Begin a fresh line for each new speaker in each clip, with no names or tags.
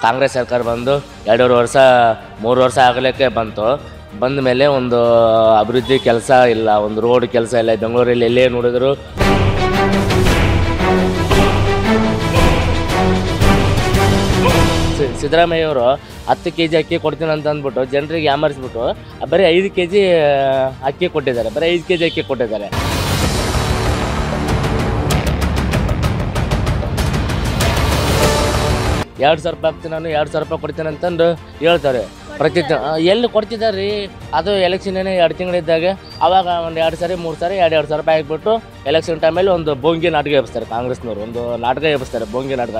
ಕಾಂಗ್ರೆಸ್ ಸರ್ಕಾರ ಬಂದು 2.5 ವರ್ಷ 3 ವರ್ಷ ಆಗಲಿಕ್ಕೆ ಬಂದ ಮೇಲೆ ಒಂದು ಅಭಿವೃದ್ಧಿ ಕೆಲಸ ಇಲ್ಲ, ಒಂದು ರೋಡ್ ಕೆಲಸ ಇಲ್ಲ. ಬೆಂಗಳೂರಲ್ಲಿ ಎಲ್ಲೇ ನೋಡಿದ್ರು ಸಿದ್ದರಾಮಯ್ಯವರು 10 kg ಅಕ್ಕಿ ಕೊಡ್ತೀನಿ ಅಂತ ಅಂದ್ಬಿಟ್ಟು ಜನರಿಗೆ ಯಾಮರಿಸ್ಬಿಟ್ಟು ಬರೀ 5 kg ಅಕ್ಕಿ ಕೊಟ್ಟಿದ್ದಾರೆ, ಬರೀ 5 kg ಅಕ್ಕಿ ಕೊಟ್ಟಿದ್ದಾರೆ. ₹2,000 ಹಾಕ್ತೀನಿ ನಾನು, ₹2,000 ಕೊಡ್ತೀನಿ ಅಂತಂದು ಹೇಳ್ತಾರೆ. ಎಲ್ಲಿ ಕೊಡ್ತಿದ್ದಾರೆ ರೀ? ಅದು ಎಲೆಕ್ಷನ್ ಏನೇ 2 ತಿಂಗಳಿದ್ದಾಗ ಅವಾಗ ಒಂದು 2 ಸಾರಿ 3 ಸಾರಿ ₹2,000 ಹಾಕಿಬಿಟ್ಟು ಎಲೆಕ್ಷನ್ ಟೈಮಲ್ಲಿ ಒಂದು ಬೋಂಗಿ ನಾಟಕ ಎಬ್ಬಿಸ್ತಾರೆ. ಕಾಂಗ್ರೆಸ್ನವರು ಒಂದು ನಾಟಕ ಎಬ್ಬಿಸ್ತಾರೆ, ಬೋಂಗಿ ನಾಟಕ.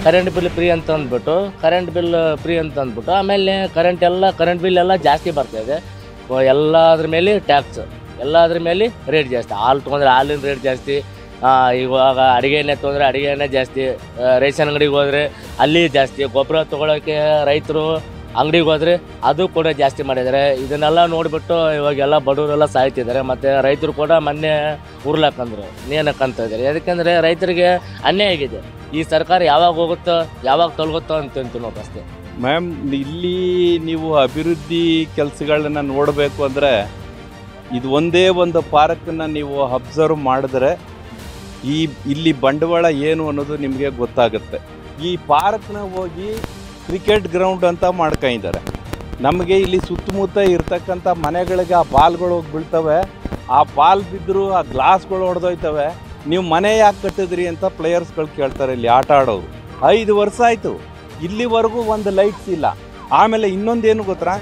ಕರೆಂಟ್ ಬಿಲ್ ಫ್ರೀ ಅಂತ ಅಂದ್ಬಿಟ್ಟು ಆಮೇಲೆ ಕರೆಂಟ್ ಬಿಲ್ ಎಲ್ಲ ಜಾಸ್ತಿ ಬರ್ತಾಯಿದೆ. ಎಲ್ಲದ್ರ ಮೇಲೆ ಟ್ಯಾಕ್ಸ್, ಎಲ್ಲದ್ರ ಮೇಲೆ ರೇಟ್ ಜಾಸ್ತಿ. ಹಾಲು ತೊಗೊಂಡ್ರೆ ಹಾಲಿನ ರೇಟ್ ಜಾಸ್ತಿ. ಇವಾಗ ಅಡುಗೆ ಎಣ್ಣೆ ತೊಗೊಂಡ್ರೆ ಅಡುಗೆ ಎಣ್ಣೆ ಜಾಸ್ತಿ. ರೇಷನ್ ಅಂಗಡಿಗೆ ಹೋದರೆ ಅಲ್ಲಿ ಜಾಸ್ತಿ. ಗೊಬ್ಬರ ತೊಗೊಳೋಕ್ಕೆ ರೈತರು ಅಂಗಡಿಗೆ ಹೋದರೆ ಅದು ಕೂಡ ಜಾಸ್ತಿ ಮಾಡಿದ್ದಾರೆ. ಇದನ್ನೆಲ್ಲ ನೋಡಿಬಿಟ್ಟು ಇವಾಗೆಲ್ಲ ಬಡವರೆಲ್ಲ ಸಾಯ್ತಿದ್ದಾರೆ. ಮತ್ತು ರೈತರು ಕೂಡ ಮೊನ್ನೆ ಉರ್ಲಾಕಂದ್ರು, ನೇನಕ್ಕಂತ ಇದ್ದಾರೆ. ಯಾಕೆಂದರೆ ರೈತರಿಗೆ ಅನ್ಯಾಯ ಆಗಿದೆ. ಈ ಸರ್ಕಾರ ಯಾವಾಗ ಹೋಗುತ್ತೋ ಯಾವಾಗ ತೊಲಗುತ್ತೋ ಅಂತ ನೋಡಿ ಅಷ್ಟೇ.
ಮ್ಯಾಮ್, ಇಲ್ಲಿ ನೀವು ಅಭಿವೃದ್ಧಿ ಕೆಲಸಗಳನ್ನ ನೋಡಬೇಕು ಅಂದರೆ ಇದು ಒಂದೇ ಒಂದು ಪಾರ್ಕನ್ನು ನೀವು ಅಬ್ಸರ್ವ್ ಮಾಡಿದ್ರೆ ಇಲ್ಲಿ ಬಂಡವಾಳ ಏನು ಅನ್ನೋದು ನಿಮಗೆ ಗೊತ್ತಾಗುತ್ತೆ. ಈ ಪಾರ್ಕ್ನ ಹೋಗಿ ಕ್ರಿಕೆಟ್ ಗ್ರೌಂಡ್ ಅಂತ ಮಾಡ್ಕೊಂಡಿದ್ದಾರೆ. ನಮಗೆ ಇಲ್ಲಿ ಸುತ್ತಮುತ್ತ ಇರ್ತಕ್ಕಂಥ ಮನೆಗಳಿಗೆ ಆ ಬಾಲ್ಗಳು ಹೋಗಿ ಬೀಳ್ತವೆ. ಆ ಬಾಲ್ ಬಿದ್ದರೂ ಆ ಗ್ಲಾಸ್ಗಳು ಹೊಡೆದೋಯ್ತವೆ. ನೀವು ಮನೆ ಯಾಕೆ ಕಟ್ಟಿದ್ರಿ ಅಂತ ಪ್ಲೇಯರ್ಸ್ಗಳು ಕೇಳ್ತಾರೆ ಇಲ್ಲಿ ಆಟ ಆಡೋರು. 5 ವರ್ಷ ಆಯಿತು, ಇಲ್ಲಿವರೆಗೂ ಒಂದು ಲೈಟ್ಸ್ ಇಲ್ಲ. ಆಮೇಲೆ ಇನ್ನೊಂದೇನು ಗೊತ್ತಾ,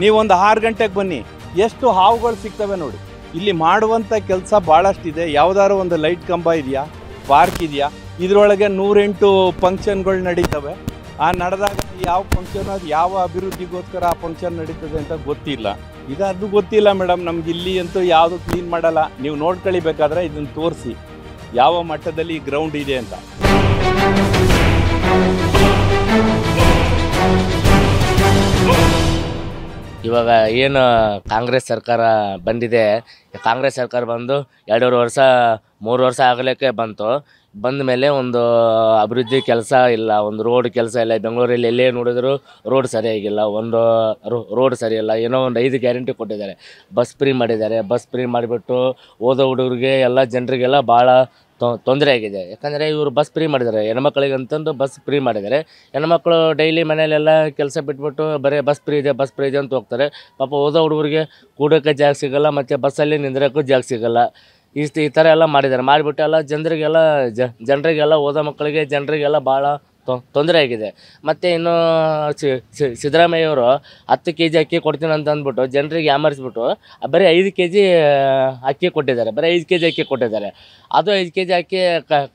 ನೀವೊಂದು 6 ಗಂಟೆಗೆ ಬನ್ನಿ, ಎಷ್ಟು ಹಾವುಗಳು ಸಿಗ್ತವೆ ನೋಡಿ. ಇಲ್ಲಿ ಮಾಡುವಂಥ ಕೆಲಸ ಭಾಳಷ್ಟಿದೆ. ಯಾವುದಾದ್ರು ಒಂದು ಲೈಟ್ ಕಂಬ ಇದೆಯಾ, ಪಾರ್ಕ್ ಇದೆಯಾ? ಇದರೊಳಗೆ 108 ಫಂಕ್ಷನ್ಗಳು ನಡೀತವೆ. ಆ ನಡೆದಾಗ ಯಾವ ಫಂಕ್ಷನ್, ಅದು ಯಾವ ಅಭಿವೃದ್ಧಿಗೋಸ್ಕರ ಆ ಫಂಕ್ಷನ್ ನಡೀತದೆ ಅಂತ ಗೊತ್ತಿಲ್ಲ. ಅದು ಗೊತ್ತಿಲ್ಲ ಮೇಡಮ್. ನಮ್ಗೆ ಇಲ್ಲಿ ಅಂತೂ ಯಾವುದು ಕ್ಲೀನ್ ಮಾಡಲ್ಲ. ನೀವು ನೋಡ್ಕೊಳ್ಬೇಕಾದ್ರೆ ಇದನ್ನು ತೋರಿಸಿ ಯಾವ ಮಟ್ಟದಲ್ಲಿ ಈ ಗ್ರೌಂಡ್ ಇದೆ ಅಂತ.
ಇವಾಗ ಏನು ಕಾಂಗ್ರೆಸ್ ಸರ್ಕಾರ ಬಂದಿದೆ, ಕಾಂಗ್ರೆಸ್ ಸರ್ಕಾರ ಬಂದು 2.5 ವರ್ಷ 3 ವರ್ಷ ಆಗಲಿಕ್ಕೆ ಬಂದ ಮೇಲೆ ಒಂದು ಅಭಿವೃದ್ಧಿ ಕೆಲಸ ಇಲ್ಲ, ಒಂದು ರೋಡ್ ಕೆಲಸ ಇಲ್ಲ. ಬೆಂಗಳೂರಲ್ಲಿ ಎಲ್ಲೇ ನೋಡಿದ್ರು ರೋಡ್ ಸರಿಯಾಗಿಲ್ಲ, ಒಂದು ರೋಡ್ ಸರಿಯಿಲ್ಲ. ಏನೋ ಒಂದು 5 ಗ್ಯಾರಂಟಿ ಕೊಟ್ಟಿದ್ದಾರೆ. ಬಸ್ ಫ್ರೀ ಮಾಡಿದ್ದಾರೆ. ಬಸ್ ಫ್ರೀ ಮಾಡಿಬಿಟ್ಟು ಓದೋ ಹುಡುಗರಿಗೆ ಎಲ್ಲ ಜನರಿಗೆಲ್ಲ ಭಾಳ ತೊಂದರೆ ಆಗಿದೆ. ಯಾಕಂದರೆ ಇವರು ಬಸ್ ಫ್ರೀ ಮಾಡಿದ್ದಾರೆ, ಹೆಣ್ಮಕ್ಳಿಗೆ ಅಂತಂದು ಬಸ್ ಫ್ರೀ ಮಾಡಿದ್ದಾರೆ. ಹೆಣ್ಮಕ್ಳು ಡೈಲಿ ಮನೆಯಲ್ಲೆಲ್ಲ ಕೆಲಸ ಬಿಟ್ಬಿಟ್ಟು ಬರೀ ಬಸ್ ಫ್ರೀ ಇದೆ ಅಂತ ಹೋಗ್ತಾರೆ. ಪಾಪ ಓದೋ ಹುಡುಗರಿಗೆ ಕೂಡೋಕ್ಕೆ ಜಾಗ ಸಿಗೋಲ್ಲ, ಮತ್ತು ಬಸ್ಸಲ್ಲಿ ನಿಂದ್ರೋಕ್ಕೂ ಜಾಗ ಸಿಗೋಲ್ಲ. ಈ ಥರ ಎಲ್ಲ ಮಾಡಿಬಿಟ್ಟು ಎಲ್ಲ ಜನರಿಗೆಲ್ಲ ಓದೋ ಮಕ್ಕಳಿಗೆ ಜನರಿಗೆಲ್ಲ ಭಾಳ ತೊಂದರೆ ಆಗಿದೆ. ಮತ್ತು ಇನ್ನು ಸಿದ್ದರಾಮಯ್ಯವರು 10 kg ಅಕ್ಕಿ ಕೊಡ್ತೀನಿ ಅಂತ ಅಂದ್ಬಿಟ್ಟು ಜನರಿಗೆ ಯಾಮರಿಸ್ಬಿಟ್ಟು ಬರೀ 5 kg ಅಕ್ಕಿ ಕೊಟ್ಟಿದ್ದಾರೆ, ಬರೀ 5 kg ಅಕ್ಕಿ ಕೊಟ್ಟಿದ್ದಾರೆ. ಅದು 5 kg ಅಕ್ಕಿ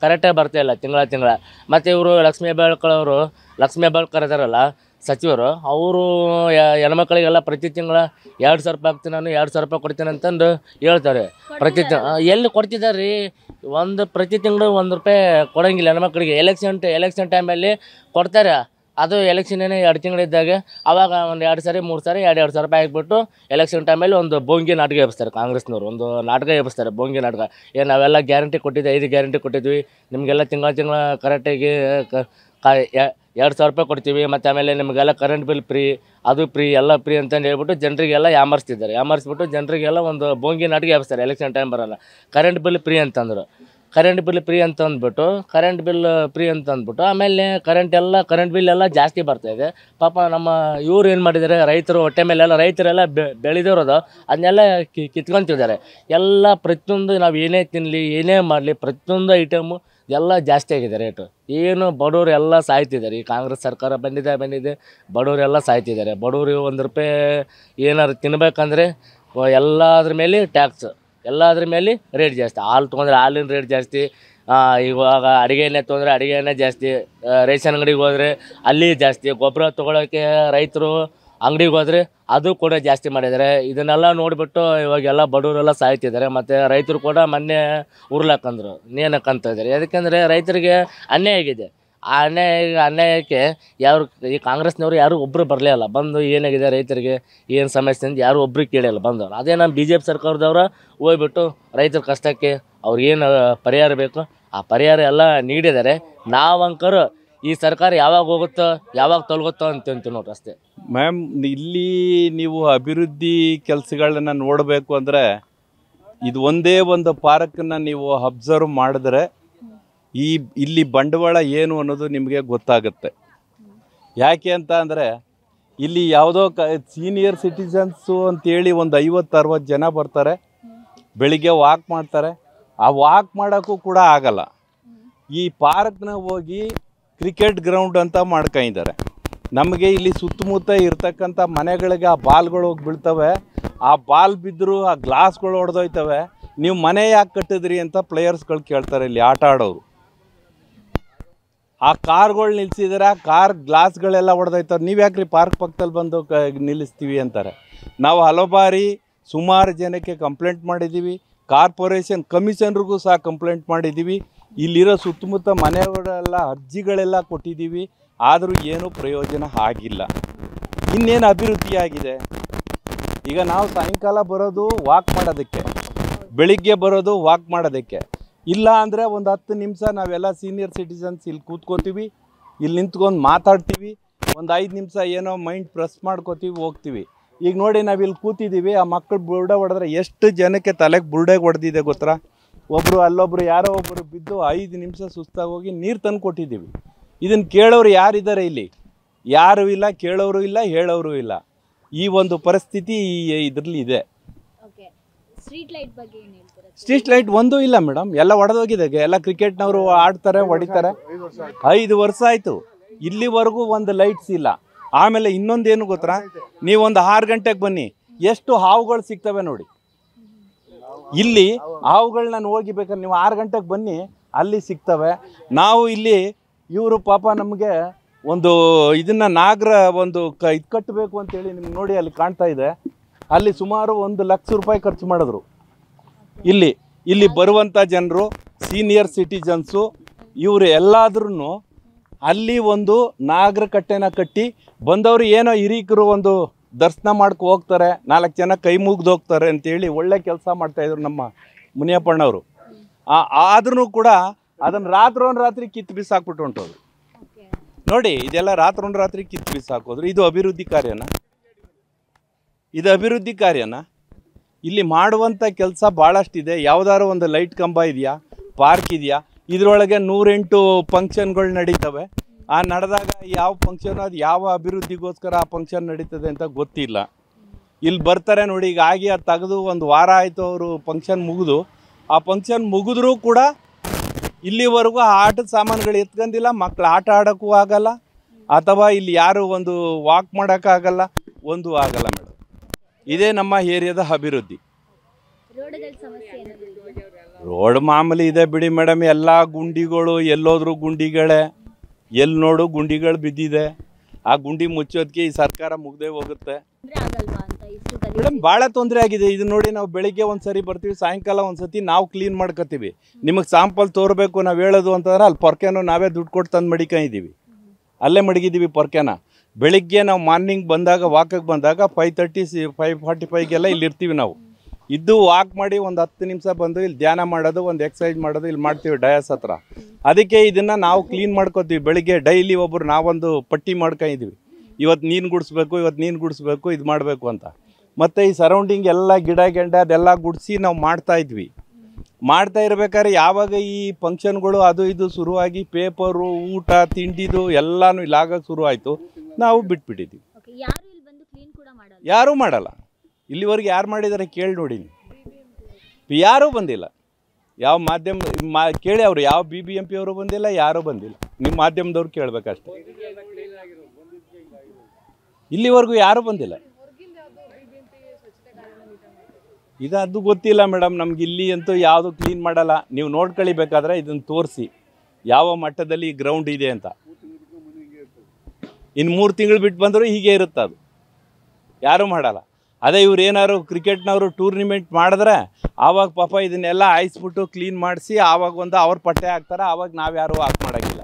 ಕರೆಕ್ಟಾಗಿ ಬರ್ತಾಯಿಲ್ಲ ತಿಂಗಳ. ಮತ್ತು ಇವರು ಲಕ್ಷ್ಮೀ ಹೆಬ್ಬಾಳ್ಕರ್ ಇದಾರಲ್ಲ ಸಚಿವರು, ಅವರು ಹೆಣ್ಮಕ್ಳಿಗೆಲ್ಲ ಪ್ರತಿ ತಿಂಗಳ ₹2,000 ಹಾಕ್ತೀನಿ ನಾನು, ₹2,000 ಕೊಡ್ತೀನಿ ಅಂತಂದು ಹೇಳ್ತಾರೆ. ಎಲ್ಲಿ ಕೊಡ್ತಿದ್ದಾರೆ ರೀ? ಪ್ರತಿ ತಿಂಗಳು ₹1 ಕೊಡೋಂಗಿಲ್ಲ ಹೆಣ್ಮಕ್ಳಿಗೆ. ಎಲೆಕ್ಷನ್ ಟೈಮಲ್ಲಿ ಕೊಡ್ತಾರೆ. ಅದು ಎಲೆಕ್ಷನ್ ಏನೇ 2 ತಿಂಗಳಿದ್ದಾಗ ಅವಾಗ ಒಂದು 2 ಸಾರಿ 3 ಸಾರಿ ₹2,000 ಹಾಕಿಬಿಟ್ಟು ಎಲೆಕ್ಷನ್ ಟೈಮಲ್ಲಿ ಒಂದು ಬೋಂಗಿ ನಾಟಕ ಎಬ್ಬಿಸ್ತಾರೆ. ಕಾಂಗ್ರೆಸ್ನವರು ಒಂದು ನಾಟಕ ಎಬ್ಬಿಸ್ತಾರೆ, ಬೋಂಗಿ ನಾಟಕ. ನಾವೆಲ್ಲ ಗ್ಯಾರಂಟಿ ಕೊಟ್ಟಿದ್ದೆ, 5 ಗ್ಯಾರಂಟಿ ಕೊಟ್ಟಿದ್ವಿ, ನಿಮಗೆಲ್ಲ ತಿಂಗಳ ಕರೆಕ್ಟಾಗಿ ₹2,000 ಕೊಡ್ತೀವಿ, ಮತ್ತು ಆಮೇಲೆ ನಿಮಗೆಲ್ಲ ಕರೆಂಟ್ ಬಿಲ್ ಫ್ರೀ, ಅದು ಫ್ರೀ, ಎಲ್ಲ ಫ್ರೀ ಅಂತಂದು ಹೇಳ್ಬಿಟ್ಟು ಜನರಿಗೆಲ್ಲ ಯಾಮರಿಸ್ಬಿಟ್ಟು ಜನರಿಗೆಲ್ಲ ಒಂದು ಬೋಂಗಿ ನಾಟಕ ಎಬ್ಬಿಸ್ತಾರೆ. ಎಲೆಕ್ಷನ್ ಟೈಮ್ ಬರೋಲ್ಲ, ಕರೆಂಟ್ ಬಿಲ್ ಫ್ರೀ ಅಂತಂದರು. ಕರೆಂಟ್ ಬಿಲ್ ಫ್ರೀ ಅಂತ ಅಂದ್ಬಿಟ್ಟು ಆಮೇಲೆ ಕರೆಂಟ್ ಬಿಲ್ ಎಲ್ಲ ಜಾಸ್ತಿ ಬರ್ತಾಯಿದೆ. ಪಾಪ ನಮ್ಮ ಇವ್ರು ಏನು ಮಾಡಿದ್ದಾರೆ, ರೈತರು ಹೊಟ್ಟೆ ಮೇಲೆಲ್ಲ ರೈತರೆಲ್ಲ ಬೆಳೆದಿರೋದು ಅದನ್ನೆಲ್ಲ ಕಿತ್ಕೊತಿದ್ದಾರೆ. ಎಲ್ಲ ಪ್ರತಿಯೊಂದು ನಾವು ಏನೇ ತಿನ್ನಲಿ ಏನೇ ಮಾಡಲಿ ಪ್ರತಿಯೊಂದು ಐಟಮು ಎಲ್ಲ ಜಾಸ್ತಿ ಆಗಿದೆ ರೇಟು. ಏನು ಬಡವರು ಎಲ್ಲ ಸಾಯ್ತಿದ್ದಾರೆ. ಈ ಕಾಂಗ್ರೆಸ್ ಸರ್ಕಾರ ಬಂದಿದೆ ಬಡವರೆಲ್ಲ ಸಾಯ್ತಿದ್ದಾರೆ. ಬಡವರು ₹1 ಏನಾದ್ರು ತಿನ್ಬೇಕಂದ್ರೆ ಎಲ್ಲದ್ರ ಮೇಲೆ ಟ್ಯಾಕ್ಸ್, ಎಲ್ಲದ್ರ ಮೇಲೆ ರೇಟ್ ಜಾಸ್ತಿ. ಹಾಲು ತೊಗೊಂಡ್ರೆ ಹಾಲಿನ ರೇಟ್ ಜಾಸ್ತಿ. ಇವಾಗ ಅಡುಗೆ ಎಣ್ಣೆ ತೊಗೊಂಡ್ರೆ ಅಡುಗೆ ಎಣ್ಣೆ ಜಾಸ್ತಿ. ರೇಷನ್ ಅಂಗಡಿಗೆ ಹೋದರೆ ಅಲ್ಲಿ ಜಾಸ್ತಿ. ಗೊಬ್ಬರ ತೊಗೊಳೋಕ್ಕೆ ರೈತರು ಅಂಗಡಿಗೆ ಹೋದರೆ ಅದು ಕೂಡ ಜಾಸ್ತಿ ಮಾಡಿದ್ದಾರೆ. ಇದನ್ನೆಲ್ಲ ನೋಡಿಬಿಟ್ಟು ಇವಾಗೆಲ್ಲ ಬಡವರೆಲ್ಲ ಸಾಯ್ತಿದ್ದಾರೆ. ಮತ್ತು ರೈತರು ಕೂಡ ಮೊನ್ನೆ ಉರ್ಲಾಕಂದ್ರು, ನೇನಕ್ಕಂತ ಇದ್ದಾರೆ. ಯಾಕೆಂದರೆ ರೈತರಿಗೆ ಅನ್ಯಾಯ ಆಗಿದೆ. ಆ ಅನ್ಯಾಯಕ್ಕೆ ಈ ಕಾಂಗ್ರೆಸ್ನವರು ಯಾರೂ ಒಬ್ಬರು ಬರಲೇ ಇಲ್ಲ. ಬಂದು ಏನಾಗಿದೆ ರೈತರಿಗೆ ಏನು ಸಮಸ್ಯೆ ಅಂತ ಯಾರು ಒಬ್ರು ಕೇಳಿಲ್ಲ ಬಂದವರು. ಅದೇ ನಮ್ಮ BJP ಸರ್ಕಾರದವ್ರು ಹೋಗ್ಬಿಟ್ಟು ರೈತರ ಕಷ್ಟಕ್ಕೆ ಅವ್ರಿಗೇನು ಪರಿಹಾರ ಬೇಕು ಆ ಪರಿಹಾರ ಎಲ್ಲ ನೀಡಿದ್ದಾರೆ. ನಾವಂಕರು ಈ ಸರ್ಕಾರ ಯಾವಾಗ ಹೋಗುತ್ತೋ ಯಾವಾಗ ತೊಲಗುತ್ತೋ ಅಂತೀವಿ ನೋಡ್ರಿ ಅಷ್ಟೇ.
ಮ್ಯಾಮ್, ಇಲ್ಲಿ ನೀವು ಅಭಿವೃದ್ಧಿ ಕೆಲಸಗಳನ್ನ ನೋಡಬೇಕು ಅಂದರೆ ಇದು ಒಂದೇ ಒಂದು ಪಾರ್ಕನ್ನು ನೀವು ಅಬ್ಸರ್ವ್ ಮಾಡಿದ್ರೆ ಇಲ್ಲಿ ಬಂಡವಾಳ ಏನು ಅನ್ನೋದು ನಿಮಗೆ ಗೊತ್ತಾಗುತ್ತೆ. ಯಾಕೆ ಅಂತ ಅಂದರೆ ಇಲ್ಲಿ ಯಾವುದೋ ಸೀನಿಯರ್ ಸಿಟಿಸನ್ಸು ಅಂತೇಳಿ ಒಂದು 50-60 ಜನ ಬರ್ತಾರೆ, ಬೆಳಿಗ್ಗೆ ವಾಕ್ ಮಾಡ್ತಾರೆ. ಆ ವಾಕ್ ಮಾಡೋಕ್ಕೂ ಕೂಡ ಆಗಲ್ಲ. ಈ ಪಾರ್ಕ್ನ ಹೋಗಿ ಕ್ರಿಕೆಟ್ ಗ್ರೌಂಡ್ ಅಂತ ಮಾಡ್ಕೊಂಡಿದ್ದಾರೆ. ನಮಗೆ ಇಲ್ಲಿ ಸುತ್ತಮುತ್ತ ಇರ್ತಕ್ಕಂಥ ಮನೆಗಳಿಗೆ ಆ ಬಾಲ್ಗಳು ಹೋಗಿ ಬೀಳ್ತವೆ. ಆ ಬಾಲ್ ಬಿದ್ದರೂ ಆ ಗ್ಲಾಸ್ಗಳು ಹೊಡೆದೋಯ್ತವೆ. ನೀವು ಮನೆ ಯಾಕೆ ಕಟ್ಟಿದ್ರಿ ಅಂತ ಪ್ಲೇಯರ್ಸ್ಗಳು ಕೇಳ್ತಾರೆ ಇಲ್ಲಿ ಆಟ ಆಡೋರು. ಆ ಕಾರ್ಗಳು ನಿಲ್ಲಿಸಿದರೆ ಆ ಕಾರ್ ಗ್ಲಾಸ್ಗಳೆಲ್ಲ ಹೊಡೆದೋಯ್ತವೆ. ನೀವು ಯಾಕ್ರಿ ಪಾರ್ಕ್ ಪಕ್ಕದಲ್ಲಿ ಬಂದು ನಿಲ್ಲಿಸ್ತೀವಿ ಅಂತಾರೆ. ನಾವು ಹಲವು ಬಾರಿ ಸುಮಾರು ಜನಕ್ಕೆ ಕಂಪ್ಲೇಂಟ್ ಮಾಡಿದ್ದೀವಿ. ಕಾರ್ಪೊರೇಷನ್ ಕಮಿಷನರ್ಗೂ ಸಹ ಕಂಪ್ಲೇಂಟ್ ಮಾಡಿದ್ದೀವಿ. ಇಲ್ಲಿರೋ ಸುತ್ತಮುತ್ತ ಮನೆಯವರೆಲ್ಲ ಅರ್ಜಿಗಳೆಲ್ಲ ಕೊಟ್ಟಿದ್ದೀವಿ. ಆದರೂ ಏನೂ ಪ್ರಯೋಜನ ಆಗಿಲ್ಲ. ಇನ್ನೇನು ಅಭಿವೃದ್ಧಿ ಆಗಿದೆ? ಈಗ ನಾವು ಸಾಯಂಕಾಲ ಬರೋದು ವಾಕ್ ಮಾಡೋದಕ್ಕೆ, ಬೆಳಿಗ್ಗೆ ಬರೋದು ವಾಕ್ ಮಾಡೋದಕ್ಕೆ. ಇಲ್ಲ ಅಂದರೆ ಒಂದು 10 ನಿಮಿಷ ನಾವೆಲ್ಲ ಸೀನಿಯರ್ ಸಿಟಿಸನ್ಸ್ ಇಲ್ಲಿ ಕೂತ್ಕೋತೀವಿ, ಇಲ್ಲಿ ನಿಂತ್ಕೊಂಡು ಮಾತಾಡ್ತೀವಿ, ಒಂದು 5 ನಿಮಿಷ ಏನೋ ಮೈಂಡ್ ಪ್ರೆಸ್ ಮಾಡ್ಕೋತೀವಿ, ಹೋಗ್ತೀವಿ. ಈಗ ನೋಡಿ ನಾವು ಇಲ್ಲಿ ಕೂತಿದ್ದೀವಿ, ಆ ಮಕ್ಕಳು ಬುರುಡೆ ಹೊಡೆದ್ರೆ ಎಷ್ಟು ಜನಕ್ಕೆ ತಲೆಗೆ ಬುರುಡೆಗೆ ಹೊಡೆದಿದೆ ಗೊತ್ತಾ? ಒಬ್ಬರು ಅಲ್ಲೊಬ್ಬರು ಯಾರೋ ಒಬ್ಬರು ಬಿದ್ದು 5 ನಿಮಿಷ ಸುಸ್ತಾಗಿ ಹೋಗಿ ನೀರು ತಂದು ಕೊಟ್ಟಿದ್ದೀವಿ. ಇದನ್ನು ಕೇಳೋರು ಯಾರಿದ್ದಾರೆ ಇಲ್ಲಿ? ಯಾರೂ ಇಲ್ಲ, ಕೇಳೋರು ಇಲ್ಲ, ಹೇಳೋರು ಇಲ್ಲ. ಈ ಒಂದು ಪರಿಸ್ಥಿತಿ ಇದರಲ್ಲಿ ಇದೆ. ಸ್ಟ್ರೀಟ್ ಲೈಟ್ ಒಂದೂ ಇಲ್ಲ ಮೇಡಮ್, ಎಲ್ಲ ಒಡೆದೋಗಿದೆ. ಎಲ್ಲ ಕ್ರಿಕೆಟ್ನವರು ಆಡ್ತಾರೆ, ಹೊಡಿತಾರೆ. 5 ವರ್ಷ ಆಯಿತು, ಇಲ್ಲಿವರೆಗೂ ಒಂದು ಲೈಟ್ಸ್ ಇಲ್ಲ. ಆಮೇಲೆ ಇನ್ನೊಂದೇನು ಗೊತ್ತಾ, ನೀವೊಂದು 6 ಗಂಟೆಗೆ ಬನ್ನಿ, ಎಷ್ಟು ಹಾವುಗಳು ಸಿಗ್ತವೆ ನೋಡಿ. ಇಲ್ಲಿ ಹಾವುಗಳು ನಾನು ಹೋಗಿ ಬೇಕಾದ್ರೆ ನೀವು 6 ಗಂಟೆಗೆ ಬನ್ನಿ, ಅಲ್ಲಿ ಸಿಗ್ತವೆ. ನಾವು ಇಲ್ಲಿ ಇವರು ಪಾಪ ನಮಗೆ ಒಂದು ಇದನ್ನು ನಾಗರ ಒಂದು ಇದು ಕಟ್ಟಬೇಕು ಅಂತೇಳಿ ನಿಮ್ಗೆ ನೋಡಿ ಅಲ್ಲಿ ಕಾಣ್ತಾ ಇದೆ. ಅಲ್ಲಿ ಸುಮಾರು 1 ಲಕ್ಷ ರೂಪಾಯಿ ಖರ್ಚು ಮಾಡಿದ್ರು. ಇಲ್ಲಿ ಬರುವಂಥ ಜನರು ಸೀನಿಯರ್ ಸಿಟಿಜನ್ಸು ಇವರು ಎಲ್ಲಾದ್ರೂ ಅಲ್ಲಿ ಒಂದು ನಾಗರ ಕಟ್ಟೆನ ಕಟ್ಟಿ ಬಂದವರು ಏನೋ ಹಿರೀಕರು ಒಂದು ದರ್ಶನ ಮಾಡ್ಕೊ ಹೋಗ್ತಾರೆ, 4 ಜನ ಕೈ ಮುಗ್ದು ಹೋಗ್ತಾರೆ ಅಂತೇಳಿ ಒಳ್ಳೆ ಕೆಲಸ ಮಾಡ್ತಾಯಿದ್ರು ನಮ್ಮ ಮುನಿಯಪ್ಪಣ್ಣವರು. ಆದ್ರೂ ಕೂಡ ಅದನ್ನು ರಾತ್ರಿ ಕಿತ್ತು ಬಿಸಾಕ್ಬಿಟ್ಟು ಹೊಂಟೋದು ನೋಡಿ. ಇದೆಲ್ಲ ರಾತ್ರಿ ಕಿತ್ತು ಬಿಸಾಕೋದ್ರು. ಇದು ಅಭಿವೃದ್ಧಿ ಕಾರ್ಯನ? ಇಲ್ಲಿ ಮಾಡುವಂಥ ಕೆಲಸ ಭಾಳಷ್ಟಿದೆ. ಯಾವುದಾದ್ರು ಒಂದು ಲೈಟ್ ಕಂಬ ಇದೆಯಾ, ಪಾರ್ಕ್ ಇದೆಯಾ? ಇದರೊಳಗೆ 108 ಫಂಕ್ಷನ್ಗಳು ನಡೀತವೆ. ನಡೆದಾಗ ಯಾವ ಫಂಕ್ಷನ್ ಅದು ಯಾವ ಅಭಿವೃದ್ಧಿಗೋಸ್ಕರ ಆ ಫಂಕ್ಷನ್ ನಡೀತದೆ ಅಂತ ಗೊತ್ತಿಲ್ಲ. ಇಲ್ಲಿ ಬರ್ತಾರೆ ನೋಡಿ, ಈಗ ಆಗಿ ಅದು ತೆಗೆದು 1 ವಾರ ಆಯಿತು ಅವರು ಫಂಕ್ಷನ್ ಮುಗಿದು. ಆ ಫಂಕ್ಷನ್ ಮುಗಿದ್ರೂ ಕೂಡ ಇಲ್ಲಿವರೆಗೂ ಆಟದ ಸಾಮಾನುಗಳು ಎತ್ಕೊಂಡಿಲ್ಲ. ಮಕ್ಕಳು ಆಟ ಆಡೋಕ್ಕೂ ಆಗಲ್ಲ, ಅಥವಾ ಇಲ್ಲಿ ಯಾರು ಒಂದು ವಾಕ್ ಮಾಡೋಕ್ಕಾಗಲ್ಲ, ಒಂದೂ ಆಗಲ್ಲ ಮೇಡಮ್. ಇದೇ ನಮ್ಮ ಏರಿಯಾದ ಅಭಿವೃದ್ಧಿ. ರೋಡ್ ಮಾಮೂಲಿ ಇದೆ ಬಿಡಿ ಮೇಡಮ್, ಎಲ್ಲ ಗುಂಡಿಗಳು, ಎಲ್ಲೋದ್ರೂ ಗುಂಡಿಗಳೇ, ಎಲ್ಲಿ ನೋಡು ಗುಂಡಿಗಳು ಬಿದ್ದಿದೆ. ಆ ಗುಂಡಿ ಮುಚ್ಚೋದಕ್ಕೆ ಈ ಸರ್ಕಾರ ಮುಗ್ದೇ ಹೋಗುತ್ತೆ ಮೇಡಮ್. ಭಾಳ ತೊಂದರೆ ಆಗಿದೆ. ಇದು ನೋಡಿ, ನಾವು ಬೆಳಿಗ್ಗೆ ಒಂದು ಸರಿ ಬರ್ತೀವಿ, ಸಾಯಂಕಾಲ ಒಂದು ಸತಿ ನಾವು ಕ್ಲೀನ್ ಮಾಡ್ಕೊತೀವಿ. ನಿಮಗೆ ಸ್ಯಾಂಪಲ್ ತೋರಬೇಕು ನಾವು ಹೇಳೋದು ಅಂತಂದ್ರೆ ಅಲ್ಲಿ ಪೊರ್ಕೆನೋ ನಾವೇ ದುಡ್ಡು ಕೊಟ್ಟು ತಂದು ಮಡಿಕೊಂಡಿದ್ದೀವಿ, ಅಲ್ಲೇ ಮಡಗಿದ್ದೀವಿ ಪೊರ್ಕೆನ. ಬೆಳಿಗ್ಗೆ ನಾವು ಮಾರ್ನಿಂಗ್ ಬಂದಾಗ, ವಾಕಕ್ಕೆ ಬಂದಾಗ 5:30 5:45ಗೆಲ್ಲ ಇಲ್ಲಿ ಇರ್ತೀವಿ ನಾವು. ಇದ್ದು ವಾಕ್ ಮಾಡಿ ಒಂದು 10 ನಿಮಿಷ ಬಂದು ಇಲ್ಲಿ ಧ್ಯಾನ ಮಾಡೋದು, ಒಂದು ಎಕ್ಸಸೈಸ್ ಮಾಡೋದು ಇಲ್ಲಿ ಮಾಡ್ತೀವಿ ಡಯಾಸ್ ಹತ್ರ. ಅದಕ್ಕೆ ಇದನ್ನು ನಾವು ಕ್ಲೀನ್ ಮಾಡ್ಕೋತೀವಿ. ಬೆಳಿಗ್ಗೆ ಡೈಲಿ ಒಬ್ಬರು ನಾವೊಂದು ಪಟ್ಟಿ ಮಾಡ್ಕೊಂಡಿದ್ದೀವಿ, ಇವತ್ತು ನೀನು ಗುಡಿಸ್ಬೇಕು, ಇದು ಮಾಡಬೇಕು ಅಂತ. ಮತ್ತು ಈ ಸರೌಂಡಿಂಗ್ ಎಲ್ಲ ಗಿಡ ಅದೆಲ್ಲ ಗುಡಿಸಿ ನಾವು ಮಾಡ್ತಾ ಇರ್ಬೇಕಾದ್ರೆ ಯಾವಾಗ ಈ ಫಂಕ್ಷನ್ಗಳು ಅದು ಇದು ಶುರುವಾಗಿ ಪೇಪರು, ಊಟ, ತಿಂಡಿದು ಎಲ್ಲನೂ ಇಲ್ಲಾಗ ಶುರು ಆಯಿತು, ನಾವು ಬಿಟ್ಬಿಟ್ಟಿದ್ದೀವಿ. ಯಾರೂ ಮಾಡಲ್ಲ. ಇಲ್ಲಿವರೆಗೆ ಯಾರು ಮಾಡಿದ್ದಾರೆ ಕೇಳಿ ನೋಡಿ, ಯಾರೂ ಬಂದಿಲ್ಲ. ಯಾವ ಮಾಧ್ಯಮ ಕೇಳಿ, ಅವರು ಯಾವ BBMP ಅವರು ಬಂದಿಲ್ಲ, ಯಾರೂ ಬಂದಿಲ್ಲ. ನಿಮ್ಮ ಮಾಧ್ಯಮದವ್ರು ಕೇಳಬೇಕಷ್ಟೆ. ಇಲ್ಲಿವರೆಗೂ ಯಾರೂ ಬಂದಿಲ್ಲ. ಅದು ಗೊತ್ತಿಲ್ಲ ಮೇಡಮ್ ನಮ್ಗೆ. ಇಲ್ಲಿ ಅಂತೂ ಯಾವುದು ಕ್ಲೀನ್ ಮಾಡಲ್ಲ. ನೀವು ನೋಡ್ಕೊಳ್ಬೇಕಾದ್ರೆ ಇದನ್ನು ತೋರಿಸಿ ಯಾವ ಮಟ್ಟದಲ್ಲಿ ಗ್ರೌಂಡ್ ಇದೆ ಅಂತ. ಇನ್ನು 3 ತಿಂಗಳು ಬಿಟ್ಟು ಬಂದರೂ ಹೀಗೆ ಇರುತ್ತೆ, ಅದು ಯಾರೂ ಮಾಡಲ್ಲ. ಅದೇ ಇವ್ರು ಏನಾದ್ರು ಕ್ರಿಕೆಟ್ನವರು ಟೂರ್ನಿಮೆಂಟ್ ಮಾಡಿದ್ರೆ ಆವಾಗ ಪಾಪ ಇದನ್ನೆಲ್ಲ ಹಾಯಿಸ್ಬಿಟ್ಟು ಕ್ಲೀನ್ ಮಾಡಿಸಿ ಆವಾಗ ಅವ್ರ ಪಟ್ಟೆ ಹಾಕ್ತಾರೆ, ಆವಾಗ ನಾವು ಯಾರೂ ಮಾಡೋಂಗಿಲ್ಲ.